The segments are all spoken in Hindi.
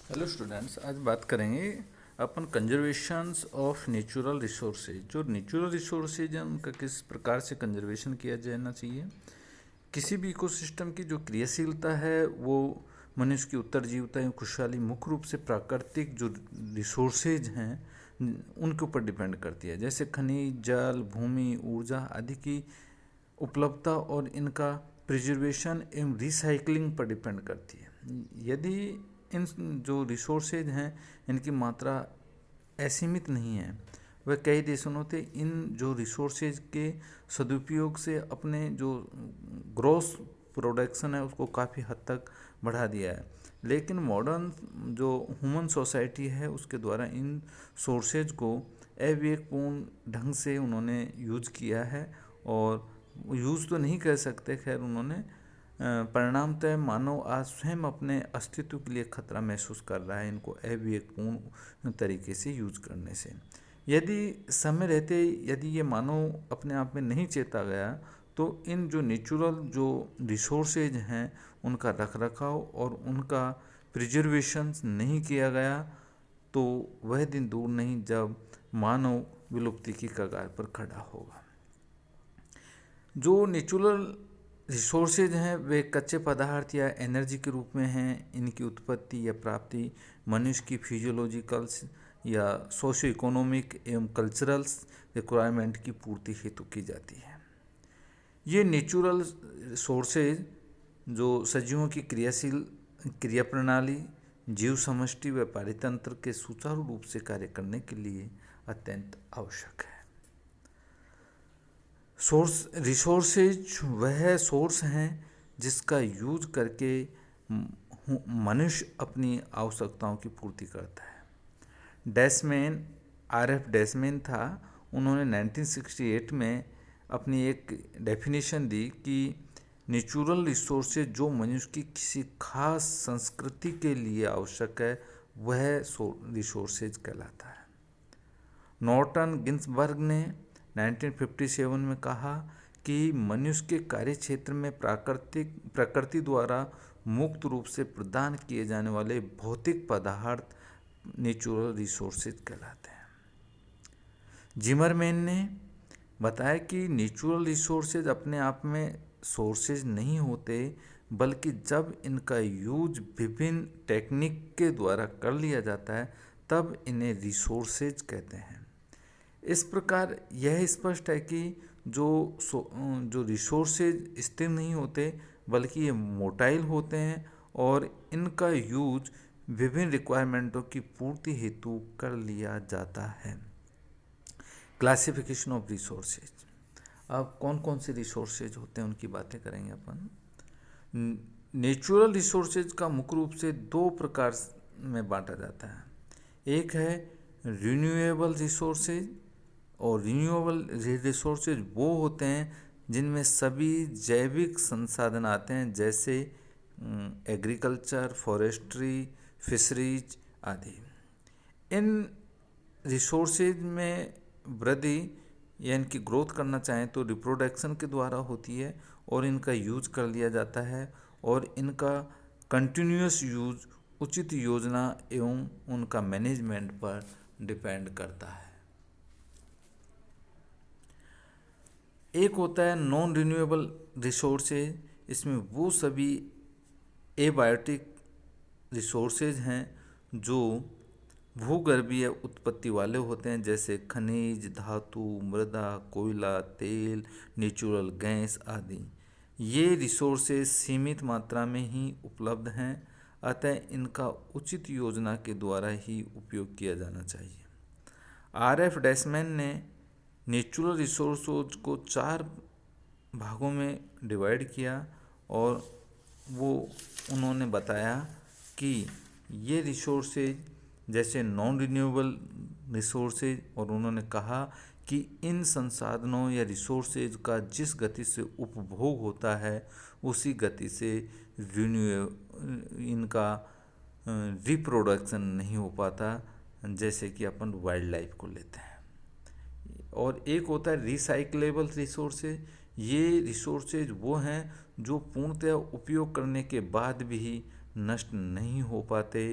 हेलो स्टूडेंट्स, आज बात करेंगे अपन कंजर्वेशंस ऑफ नेचुरल रिसोर्सेज। जो नेचुरल रिसोर्सेज हैं उनका किस प्रकार से कंजर्वेशन किया जाना चाहिए। किसी भी इकोसिस्टम की जो क्रियाशीलता है वो मनुष्य की उत्तरजीविता एवं खुशहाली मुख्य रूप से प्राकृतिक जो रिसोर्सेज हैं उनके ऊपर डिपेंड करती है, जैसे खनिज, जल, भूमि, ऊर्जा आदि की उपलब्धता और इनका प्रिजर्वेशन एवं रिसाइकलिंग पर डिपेंड करती है। यदि इन जो रिसोर्सेज हैं इनकी मात्रा असीमित नहीं है, वह कई देशों ने इन जो रिसोर्सेज के सदुपयोग से अपने जो ग्रोस प्रोडक्शन है उसको काफ़ी हद तक बढ़ा दिया है। लेकिन मॉडर्न जो ह्यूमन सोसाइटी है उसके द्वारा इन सोर्सेज को अविवेकपूर्ण ढंग से उन्होंने यूज़ किया है, और यूज़ तो नहीं कह सकते, खैर उन्होंने परिणामतः मानव आज स्वयं अपने अस्तित्व के लिए खतरा महसूस कर रहा है इनको अविवेकपूर्ण तरीके से यूज़ करने से। यदि समय रहते यदि ये मानव अपने आप में नहीं चेता गया तो इन जो नेचुरल जो रिसोर्सेज हैं उनका रखरखाव और उनका प्रिजर्वेशन नहीं किया गया तो वह दिन दूर नहीं जब मानव विलुप्ति की कगार पर खड़ा होगा। जो नेचुरल रिसोर्सेज हैं वे कच्चे पदार्थ या एनर्जी के रूप में हैं। इनकी उत्पत्ति या प्राप्ति मनुष्य की फिजियोलॉजिकल्स या सोशियो इकोनॉमिक एवं कल्चरल्स रिक्वायरमेंट की पूर्ति हेतु की जाती है। ये नेचुरल सोर्सेज जो सजीवों की क्रियाशील क्रिया प्रणाली, जीव समष्टि व पारितंत्र के सुचारू रूप से कार्य करने के लिए अत्यंत आवश्यक है। रिसोर्सेज वह सोर्स हैं जिसका यूज करके मनुष्य अपनी आवश्यकताओं की पूर्ति करता है। डैशमैन, आर.एफ. डैशमैन था, उन्होंने 1968 में अपनी एक डेफिनेशन दी कि नेचुरल रिसोर्सेज जो मनुष्य की किसी खास संस्कृति के लिए आवश्यक है वह रिसोर्सेज कहलाता है। नॉर्टन गिन्सबर्ग ने 1957 में कहा कि मनुष्य के कार्य क्षेत्र में प्रकृति द्वारा मुक्त रूप से प्रदान किए जाने वाले भौतिक पदार्थ नेचुरल रिसोर्सेज कहलाते हैं। जिमरमैन ने बताया कि नेचुरल रिसोर्सेज अपने आप में सोर्सेज नहीं होते, बल्कि जब इनका यूज विभिन्न टेक्निक के द्वारा कर लिया जाता है तब इन्हें रिसोर्सेज कहते हैं। इस प्रकार यह स्पष्ट है कि जो रिसोर्सेज स्थिर नहीं होते बल्कि ये मोटाइल होते हैं और इनका यूज विभिन्न रिक्वायरमेंटों की पूर्ति हेतु कर लिया जाता है। Classification of resources. अब कौन कौन से रिसोर्सेज होते हैं उनकी बातें करेंगे अपन। नेचुरल रिसोर्सेज का मुख्य रूप से दो प्रकार में बांटा जाता है। एक है रिन्यूएबल रिसोर्सेज, और रिन्यूएबल रिसोर्सेज वो होते हैं जिनमें सभी जैविक संसाधन आते हैं, जैसे एग्रीकल्चर, फॉरेस्ट्री, फिशरीज आदि। इन रिसोर्सेज में वृद्धि या इनकी ग्रोथ करना चाहें तो रिप्रोडक्शन के द्वारा होती है और इनका यूज कर लिया जाता है, और इनका कंटिन्यूअस यूज उचित योजना एवं उनका मैनेजमेंट पर डिपेंड करता है। एक होता है नॉन रिन्यूएबल रिसोर्सेज। इसमें वो सभी एबायोटिक रिसोर्सेज हैं जो भूगर्भीय उत्पत्ति वाले होते हैं, जैसे खनिज, धातु, मृदा, कोयला, तेल, नेचुरल गैस आदि। ये रिसोर्सेज सीमित मात्रा में ही उपलब्ध हैं, अतः इनका उचित योजना के द्वारा ही उपयोग किया जाना चाहिए। आर.एफ. डैशमैन ने नेचुरल रिसोर्सेज को 4 भागों में डिवाइड किया, और वो उन्होंने बताया कि ये रिसोर्सेज जैसे नॉन रिन्यूएबल रिसोर्सेज, और उन्होंने कहा कि इन संसाधनों या रिसोर्सेज का जिस गति से उपभोग होता है उसी गति से इनका रिप्रोडक्शन नहीं हो पाता, जैसे कि अपन वाइल्ड लाइफ को लेते हैं। और एक होता है रिसाइक्लेबल रिसोर्सेज। ये रिसोर्सेज वो हैं जो पूर्णतः उपयोग करने के बाद भी नष्ट नहीं हो पाते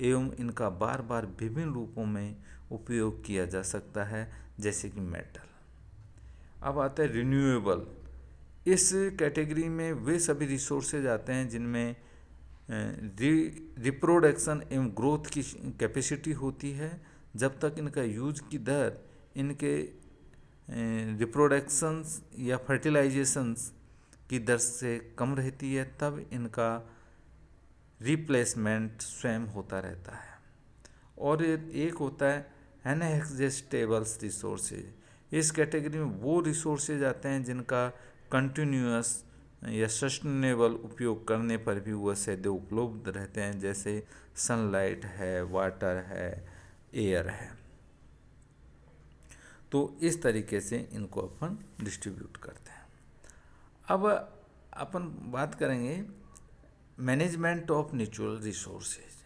एवं इनका बार बार विभिन्न रूपों में उपयोग किया जा सकता है, जैसे कि मेटल। अब आता है रिन्यूएबल। इस कैटेगरी में वे सभी रिसोर्सेज आते हैं जिनमें रिप्रोडक्शन एवं ग्रोथ की कैपेसिटी होती है। जब तक इनका यूज की दर इनके रिप्रोडक्शंस या फर्टिलाइजेशंस की दर से कम रहती है, तब इनका रिप्लेसमेंट स्वयं होता रहता है। और एक होता है इनएग्जॉस्टेबल रिसोर्सेज। इस कैटेगरी में वो रिसोर्सेज आते हैं जिनका कंटिन्यूअस या सस्टेनेबल उपयोग करने पर भी वह सदैव उपलब्ध रहते हैं, जैसे सनलाइट है, वाटर है, एयर है। तो इस तरीके से इनको अपन डिस्ट्रीब्यूट करते हैं। अब अपन बात करेंगे मैनेजमेंट ऑफ नेचुरल रिसोर्सेज।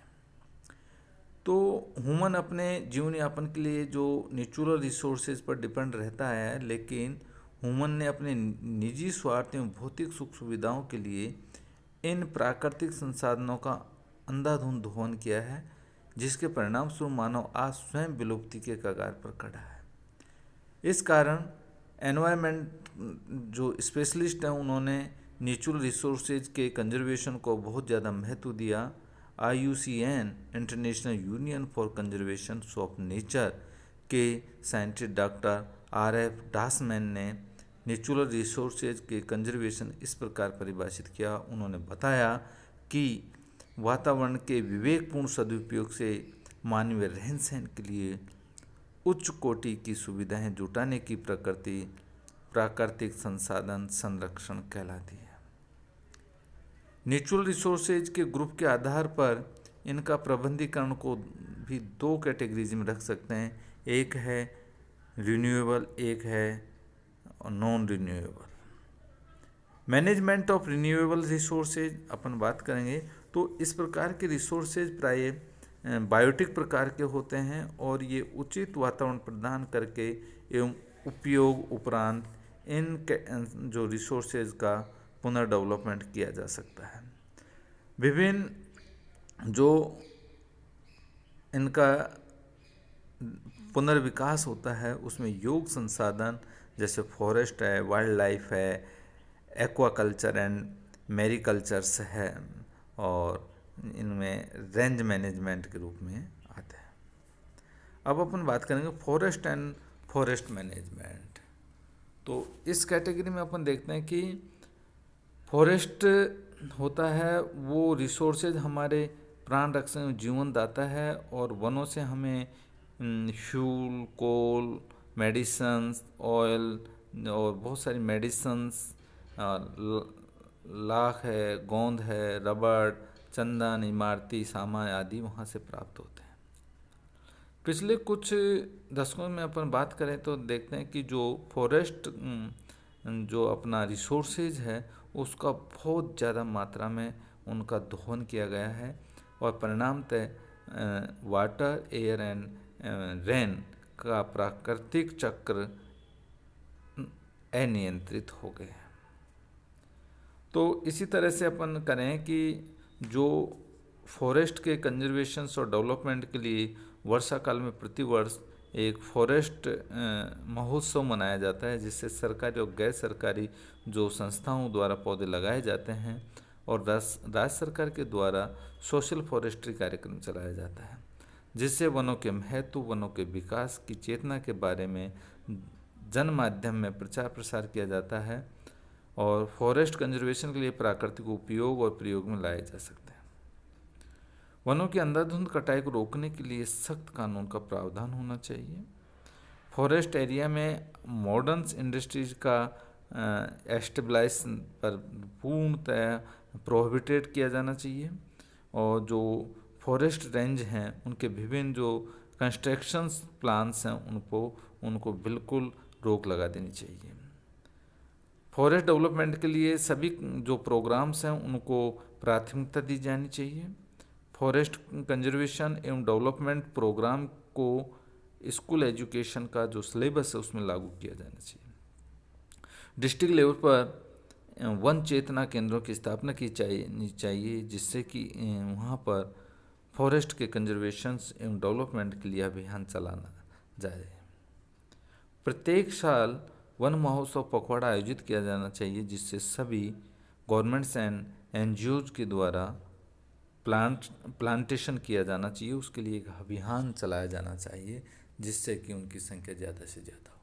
तो ह्यूमन अपने जीवन यापन के लिए जो नेचुरल रिसोर्सेज पर डिपेंड रहता है, लेकिन ह्यूमन ने अपने निजी स्वार्थ एवं भौतिक सुख सुविधाओं के लिए इन प्राकृतिक संसाधनों का अंधाधुंध दोहन किया है, जिसके परिणाम स्वरूप मानव आज स्वयं विलुप्ति के कगार पर खड़ा है। इस कारण एनवायरमेंट जो स्पेशलिस्ट हैं उन्होंने नेचुरल रिसोर्सेज के कंजर्वेशन को बहुत ज़्यादा महत्व दिया। IUCN international union for conservation of nature के साइंटिस्ट डॉक्टर RF डासमैन ने नेचुरल रिसोर्सेज के कंजर्वेशन इस प्रकार परिभाषित किया। उन्होंने बताया कि वातावरण के विवेकपूर्ण सदुपयोग से मानवीय रहन सहन के लिए उच्च कोटि की सुविधाएं जुटाने की प्रकृति प्राकृतिक संसाधन संरक्षण कहलाती है। नेचुरल रिसोर्सेज के ग्रुप के आधार पर इनका प्रबंधीकरण को भी दो कैटेगरीज में रख सकते हैं। एक है रिन्यूएबल, एक है non renewable. Management of renewable resources अपन बात करेंगे तो इस प्रकार के रिसोर्सेज प्राय बायोटिक प्रकार के होते हैं और ये उचित वातावरण प्रदान करके एवं उपयोग उपरांत इन जो रिसोर्सेज का पुनर्डेवलपमेंट किया जा सकता है। विभिन्न जो इनका पुनर्विकास होता है उसमें योग संसाधन जैसे फॉरेस्ट है, वाइल्ड लाइफ है, एक्वाकल्चर एंड मैरीकल्चर्स है और इनमें रेंज मैनेजमेंट के रूप में आते हैं। अब अपन बात करेंगे फॉरेस्ट एंड फॉरेस्ट मैनेजमेंट। तो इस कैटेगरी में अपन देखते हैं कि फॉरेस्ट होता है वो रिसोर्सेज हमारे प्राण रक्षण जीवन दाता है और वनों से हमें फ्यूल, कोल, मेडिसन्स, ऑयल और बहुत सारी मेडिसन्स, लाख है, गोंद है, रबड़, चंदन, इमारती सामान आदि वहाँ से प्राप्त होते हैं। पिछले कुछ दशकों में अपन बात करें तो देखते हैं कि जो फॉरेस्ट जो अपना रिसोर्सेज है उसका बहुत ज़्यादा मात्रा में उनका दोहन किया गया है और परिणामतः वाटर, एयर एंड रेन का प्राकृतिक चक्र अनियंत्रित हो गए। तो इसी तरह से अपन करें कि जो फॉरेस्ट के कंजर्वेशन और डेवलपमेंट के लिए वर्षा काल में प्रतिवर्ष एक फॉरेस्ट महोत्सव मनाया जाता है, जिससे सरकारी और गैर सरकारी जो संस्थाओं द्वारा पौधे लगाए जाते हैं और राज्य सरकार के द्वारा सोशल फॉरेस्ट्री कार्यक्रम चलाया जाता है, जिससे वनों के महत्व, वनों के विकास की चेतना के बारे में जन माध्यम में प्रचार प्रसार किया जाता है और फॉरेस्ट कंजर्वेशन के लिए प्राकृतिक उपयोग और प्रयोग में लाए जा सकते हैं। वनों की अंधाधुंध कटाई को रोकने के लिए सख्त कानून का प्रावधान होना चाहिए। फॉरेस्ट एरिया में मॉडर्न इंडस्ट्रीज का एस्टेब्लिश पर पूर्णतः प्रोहिबिटेड किया जाना चाहिए और जो फॉरेस्ट रेंज हैं उनके विभिन्न जो कंस्ट्रक्शंस प्लान्स हैं उनको बिल्कुल रोक लगा देनी चाहिए। फॉरेस्ट डेवलपमेंट के लिए सभी जो प्रोग्राम्स हैं उनको प्राथमिकता दी जानी चाहिए। फॉरेस्ट कंजर्वेशन एवं डेवलपमेंट प्रोग्राम को स्कूल एजुकेशन का जो सिलेबस है उसमें लागू किया जाना चाहिए। डिस्ट्रिक्ट लेवल पर वन चेतना केंद्रों की स्थापना की चाहिए जिससे कि वहाँ पर फॉरेस्ट के कंजर्वेशन एवं डेवलपमेंट के लिए अभियान चलाना जाए। प्रत्येक साल वन महोत्सव पखवाड़ा आयोजित किया जाना चाहिए, जिससे सभी गवर्नमेंट्स एंड एनजीओज के द्वारा प्लांटेशन किया जाना चाहिए। उसके लिए एक अभियान चलाया जाना चाहिए, जिससे कि उनकी संख्या ज़्यादा से ज़्यादा